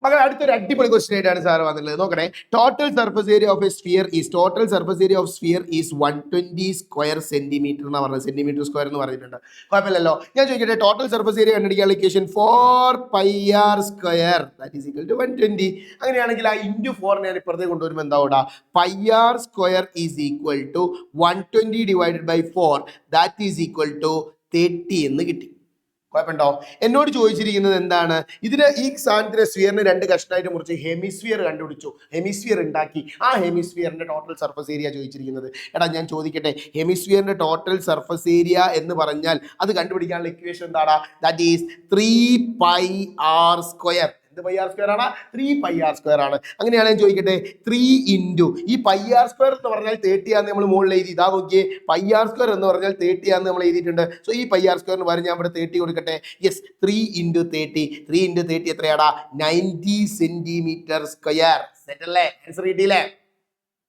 മകൾ അടുത്തൊരു അടിപൊളി ക്വസ്റ്റ്യൻ ആയിട്ടാണ് സാർ വന്നിട്ടുള്ളത്. നോക്കണേ. Total surface area of a sphere is 120 square centimetre എന്ന് പറഞ്ഞത്. സെന്റിമീറ്റർ സ്ക്വയർ എന്ന് പറഞ്ഞിട്ടുണ്ട്. കുഴപ്പമില്ലല്ലോ. ഞാൻ ചോദിക്കട്ടെ, ടോട്ടൽ സർഫസ് ഏരിയ കണ്ടുപിടിക്കാനുള്ള equation 4πr² that is equal to 120. അങ്ങനെയാണെങ്കിൽ ആ ഇൻറ്റു 4 ഞാൻ ഇപ്പുറത്തെ കൊണ്ടുവരുമ്പോൾ എന്താ കൂടാ, πr² is equal to 120 divided by 4 that is equal to 30 എന്ന് കിട്ടി. കുഴപ്പമുണ്ടോ? എന്നോട് ചോദിച്ചിരിക്കുന്നത് എന്താണ്, ഇതിന് ഈ സാധനത്തിന് സ്ഫിയറിന് 2 കഷ്ണമായിട്ട് മുറിച്ച് ഹെമിസ്ഫിയർ കണ്ടുപിടിച്ചു, ഹെമിസ്ഫിയർ ഉണ്ടാക്കി, ആ ഹെമിസ്ഫിയറിന്റെ ടോട്ടൽ സർഫസ് ഏരിയ ചോദിച്ചിരിക്കുന്നത്. എടാ ഞാൻ ചോദിക്കട്ടെ, ഹെമിസ്ഫിയറിന്റെ ടോട്ടൽ സർഫസ് ഏരിയ എന്ന് പറഞ്ഞാൽ അത് കണ്ടുപിടിക്കാനുള്ള ഇക്വേഷൻ എന്താണ്? That is 3πr². എന്ത് πr² ആണ്? 3πr² ആണ്. അങ്ങനെയാണ് ഞാൻ ചോദിക്കട്ടെ, 3 ഇൻറ്റു ഈ πr² എന്ന് പറഞ്ഞാൽ 30 ആണെന്ന് നമ്മൾ മുകളിൽ എഴുതി. ഇതാ നോക്കിയേ, πr² എന്ന് പറഞ്ഞാൽ 30 ആണെന്ന് നമ്മൾ എഴുതിയിട്ടുണ്ട്. സോ ഈ πr² എന്ന് പറഞ്ഞാൽ ഞാൻ ഇവിടെ 30 കൊടുക്കട്ടെ. Yes, 3 into 30. 3 into 30 എത്രയാടാ? 90 centimetre square. Set അല്ലേ? ആൻസർ കിട്ടിയില്ലേ?